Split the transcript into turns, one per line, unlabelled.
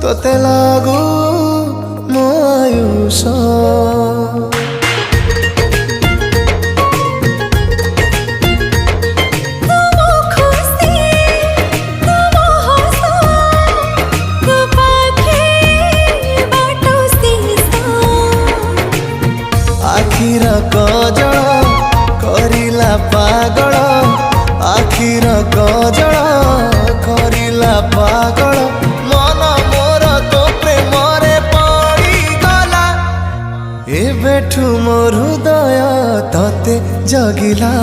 तोते लागू मो आयुष आखिर कजल करिला पागल आखिर कजल करिला पागल मन मोर तो प्रेम रे पड़ी गला एबेठू मोर हृदय तते जगिला।